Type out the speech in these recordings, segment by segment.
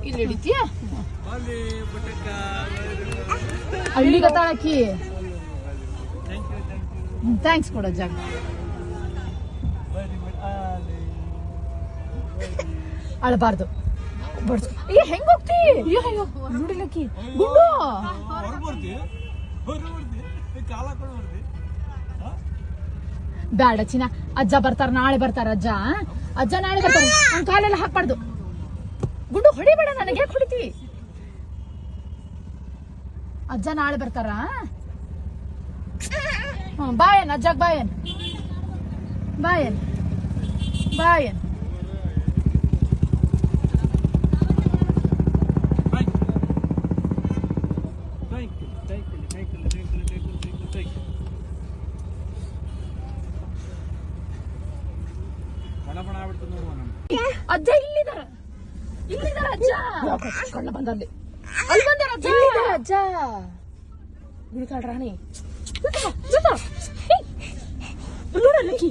ಇಲ್ಲಿ ಹಿಡಿತೀಯ ಹಳ್ಳಿಗ ತಾಳಕಿ ಥ್ಯಾಂಕ್ಸ್ ಕೊಡ ಜಾಗ ಅಳಬಾರ್ದು ಬಡ್ಸು ಹೆಂಗ್ ಹೋಗ್ತಿ ನೋಡಿಲಕ್ಕಿ ಗುಂಡು ಬ್ಯಾಡ ಚಿನ್ನ ಅಜ್ಜ ಬರ್ತಾರ ನಾಳೆ ಬರ್ತಾರ ಅಜ್ಜ ನಾಳೆ ಬರ್ತಾರ ಅವ್ನ ಕಾಲೆಲ್ಲ ಹಾಕ್ಬಾರ್ದು ಗುಂಡು ಹೊಡಿಬೇಡ ನನಗೆ ಯಾಕೆ ಹೊಡಿತಿ ಅಜ್ಜ ನಾಳೆ ಬರ್ತಾರ ಬಾಯನ್ ಅಜ್ಜಾಗ ಬಾಯನ್ ಬಾಯನ್ ಬಾಯನ್ ಅಜ್ಜ ಇಲ್ಲಿದಾರ ಅಜ್ಜ ಕಳ್ಳ ಬಂದಲ್ಲಿ ಅಲ್ಲಿ ಬಂದಾರ ಅಜ್ಜ ಅಜ್ಜ ಬಿಡ್ತಾಳ ರಾಣಿ ನೋಡಲ್ಲಕ್ಕಿ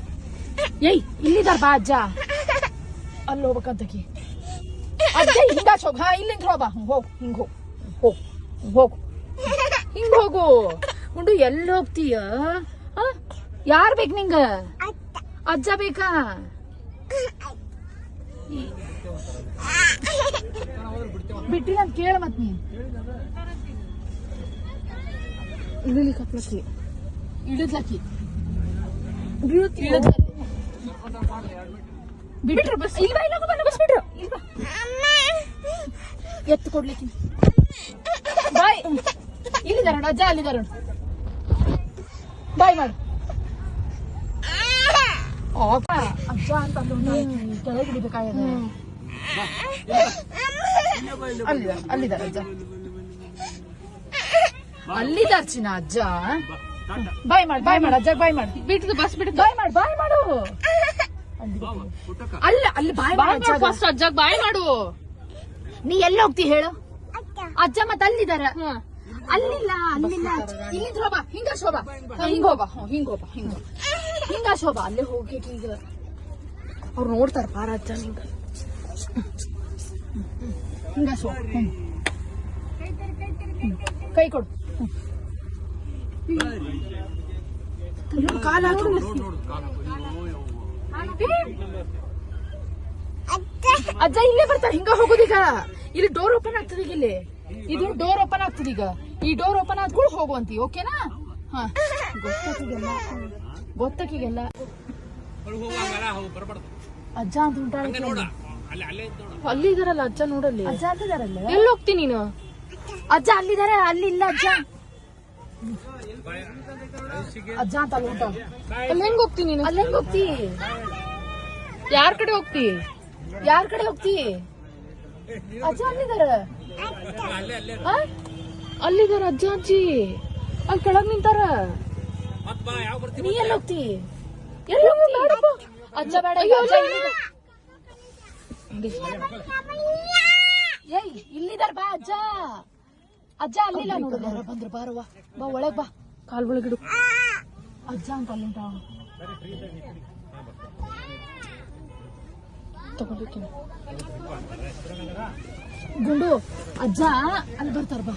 ಏಯ್ ಇಲ್ಲಿದಾರ ಬಾ ಅಜ್ಜ ಅಲ್ಲಿ ಹೋಗ್ಬೇಕಂತಕಿ ಅಜ್ಜ ಹಿಂಗ ಹೋಗ್ ಇಲ್ಲಿಂದ ಹೋಗ ಹೋಗ್ ಹಿಂಗ್ ಹೋಗು ಹಿಂಗ್ ಹೋಗು ಗುಂಡು ಎಲ್ಲಿ ಹೋಗ್ತೀಯ ಯಾರ್ ಬೇಕು ನಿಂಗ ಅಜ್ಜ ಬೇಕಾ ಬಿಟ್ಟಿಲ್ಲ ಅಂತ ಕೇಳ ಮತ್ ನೀ ಇಳಿಲಿ ಕಪ್ಲಕ್ಕಿ ಇಳಿದ್ಲಕ್ಕಿ ಬಿಟ್ರು ಬಸ್ ಇಲ್ವಾ ಇಲ್ಲ ಬಸ್ ಬಿಟ್ರು ಎತ್ತು ಕೊಡ್ಲಿಕ್ಕೆ ಬಾಯ್ ಇಲ್ಲಿದಾರ ಅಜ್ಜ ಅಲ್ಲಿದಾರ ಬಾಯ್ ಮಾಡು ಅಜ್ಜ ಅಂತ ಕೆಳಗೆ ಹಿಡಿಬೇಕಾಗಿದೆ ಅಲ್ಲಿದಾರ ಅಜ್ಜ ಅಲ್ಲಿದಾರ ಚಿನ್ನ ಅಜ್ಜ ಬಾಯ್ ಮಾಡು ಅಜ್ಜ ಬಾಯ್ ಮಾಡು ಬಿಟ್ಟು ಬಸ್ ಬಿಟ್ಟು ಬಾಯ್ ಮಾಡು ಅಲ್ಲಿ ಬಾಯ್ ಫಸ್ಟ್ ಅಜ್ಜ ಬಾಯ್ ಮಾಡು ನೀ ಎಲ್ಲಿ ಹೋಗ್ತಿ ಹೇಳು ಅಜ್ಜ ಮತ್ತ ಅಲ್ಲಿದಾರ ಅಲ್ಲಿಲ್ಲ ಇಲ್ಲಿಂದ ಹೋಗ ಹಿಂಗ ಶೋಭಾ ಹಿಂಗ ಶೋಭಾ ಅಲ್ಲೇ ಹೋಗಿ ಈಗ ಅವ್ರು ನೋಡ್ತಾರ ಪಾರ ಅಜ್ಜ ನಿಂಗ ಹಿಂಗ ಶೋಭಾ ಕೈ ಕೊಡು ಕಾಲ ಅಜ್ಜ ಇಲ್ಲೇ ಬರ್ತಾರ ಹಿಂಗ ಹೋಗೋದೀಗ ಇಲ್ಲಿ ಡೋರ್ ಓಪನ್ ಆಗ್ತದ ಇಲ್ಲಿ ಇದು ಡೋರ್ ಓಪನ್ ಆಗ್ತದ ಈಗ ಈ ಡೋರ್ ಓಪನ್ ಆದ್ಕೂಡ ಹೋಗುವಂತಿ ಓಕೆನಾ ಹಾ ಗೊತ್ತಕ್ಕಿಗೆಲ್ಲ ಅಜ್ಜ ಅಂತ ಉಂಟಾಳ ಅಲ್ಲಿ ಇದಾರಲ್ಲ ಅಜ್ಜ ನೋಡಲ್ಲಿ ಅಜ್ಜ ಅಂತಿದಾರಲ್ಲ ಎಲ್ಲಿ ಹೋಗ್ತಿ ನೀನು ಅಜ್ಜ ಅಲ್ಲಿದಾರೆ ಅಲ್ಲಿ ಇಲ್ಲ ಅಜ್ಜ ಅಜ್ಜ ಅಂತ ಅಲ್ಲಿ ಉಂಟ ಅಲ್ಲಿ ಹೆಂಗ್ ಹೋಗ್ತಿ ನೀನು ಅಲ್ಲಿ ಹೆಂಗ್ ಹೋಗ್ತಿ ಯಾರ್ ಕಡೆ ಹೋಗ್ತಿ ಅಜ್ಜ ಅಲ್ಲಿದಾರ ಅಲ್ಲಿದಾರ ಅಜ್ಜ ಅಜ್ಜಿ ಅಲ್ಲಿ ಕೆಳಗ್ ನಿಂತಾರ ನೀ ಎಲ್ಲಿ ಹೋಗ್ತಿ ಅಜ್ಜ ಬೇಡ ಏಯ್ ಇಲ್ಲಿದಾರ ಬಾ ಅಜ್ಜ ಅಲ್ಲಿಲ್ಲ ನೋಡು ಬಂದ್ರು ಬಾರವ್ವ ಬಾ ಒಳಗ್ ಬಾ ಕಾಲ್ ಒಳಗಿಡು ಅಜ್ಜ ಅಂತ ಅಲ್ಲಿಂಟ ತಗೊಂಡಿರ್ತೀನಿ ಗುಂಡು ಅಜ್ಜ ಅಲ್ಲಿ ಬರ್ತಾರ ಬಾ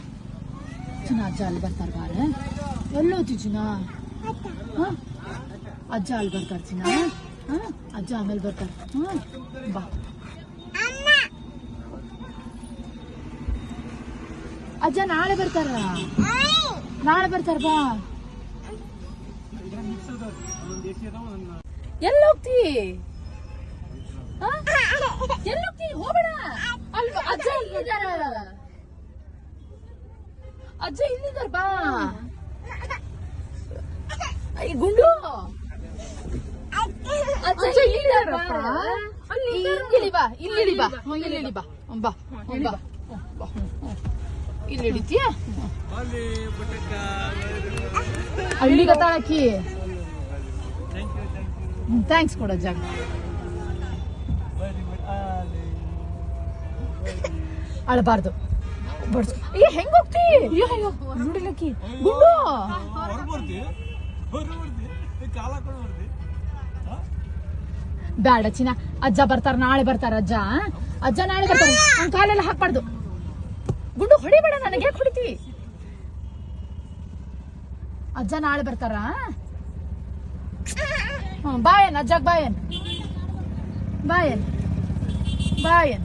ಚಿನ್ನ ಅಜ್ಜ ಅಲ್ಲಿ ಬರ್ತಾರ ಬಾರ ಎಲ್ಲೋತಿ ಚಿನ್ನ ಅಜ್ಜ ಅಲ್ಲಿ ಬರ್ತಾರ ಚಿನ್ನ ಅಜ್ಜ ಆಮೇಲೆ ಬರ್ತಾರ ಬಾ ಅಜ್ಜ ನಾಳೆ ಬರ್ತಾರ ಬಾ ಎಲ್ಲಿ ಹೋಗ್ತಿ ಹೋಗ್ಬೇಡ ಅಜ್ಜ ಇಲ್ಲಿದಾರ ಬಾ ಗುಂಡು ಅಜ್ಜ ಇಲ್ಲಿದಾರ ಇಲ್ಲಿ ಬಾ ಇಲ್ಲಿ ಹಿಡಿತೀಯ ಹಳ್ಳಿಗ ತಾಳಕಿ ಥ್ಯಾಂಕ್ಸ್ ಕೊಡು ಅಜ್ಜ. ಅಳಬಾರ್ದು ಬಡ್ಸು. ಹೆಂಗ್ ಹೋಗ್ತಿ? ನೋಡಿಲಕ್ಕಿ ಗುಂಡು ಬ್ಯಾಡ ಚಿನ್ನ. ಅಜ್ಜ ಬರ್ತಾರ, ನಾಳೆ ಬರ್ತಾರ ಅಜ್ಜ. ಅಜ್ಜ ನಾಳೆ ಬರ್ತಾರ. ಅವ್ನ ಕಾಲೆಲ್ಲ ಹಾಕ್ಬಾರ್ದು. ಗುಂಡು ಹೊಡಿಬೇಡ, ನನಗೆ ಹೊಡಿತಿ. ಅಜ್ಜ ನಾಳೆ ಬರ್ತಾರ. ಬಾಯನ್ ಅಜ್ಜ, ಬಾಯನ್ ಬಾಯನ್ ಬಾಯನ್.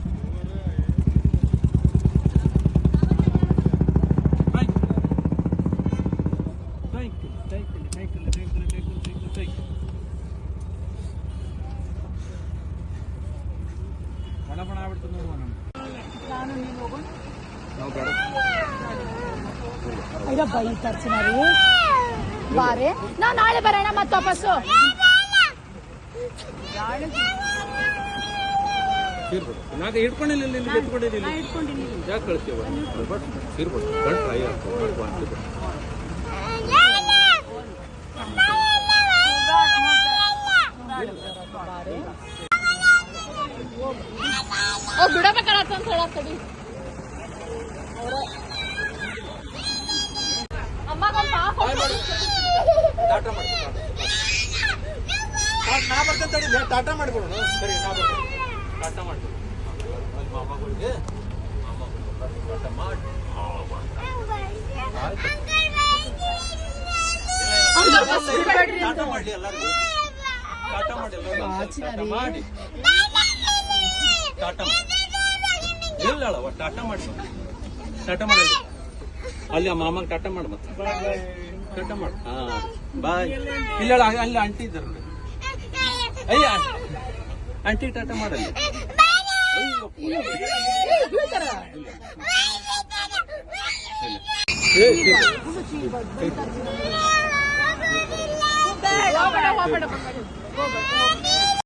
ಬೈತಾರೆ ಚಿನ್ನಾರಿ. ಬಾರೆ, ನಾ ನಾಳೆ ಬರೋಣ ಮತ್ತೆ ವಾಪಸ್ಸು. ಬಿಡಬೇಕಾಗತ್ತ ಅಂತ ಹೇಳತ್ತಡಿ. ನಾ ಬರ್ತೇನೆ, ಟಾಟಾ ಮಾಡಿಬಿಡೋಣ. ಸರಿ, ನಾ ಬರ್ತೇನೆ. ಟಾಟಾ ಮಾಡ್ಬಿಡು ಅಲ್ಲಿ ಮಾಮಗಳಿಗೆ. ಟಾಟಾ ಮಾಡಿ ಟಾಟಾ ಮಾಡ್ಲಿ ಎಲ್ಲರಿಗೂ. ಟಾಟಾ ಮಾಡಿ ಟಾಟಾ ಮಾಡಿ ಟಾಟಾ ಇಲ್ಲ ಟಾಟಾ ಮಾಡಿ. ಟಾಟಾ ಮಾಡಲ್ಲ ಅಲ್ಲಿ ಆ ಮಾಮಾಗ ಟಾಟಾ ಮಾಡು. ಮತ್ತೆ ಟಾಟಾ ಮಾಡು. ಹಾ ಬಾಯ್. ಇಲ್ಲ ಅಲ್ಲಿ ಆಂಟಿ ಇದ್ದಾರೆ. ಅಯ್ಯ ಆಂಟಿ ಟಾಟಾ ಮಾಡಲ್ಲ. ಹೋಗ್ಬೇಡ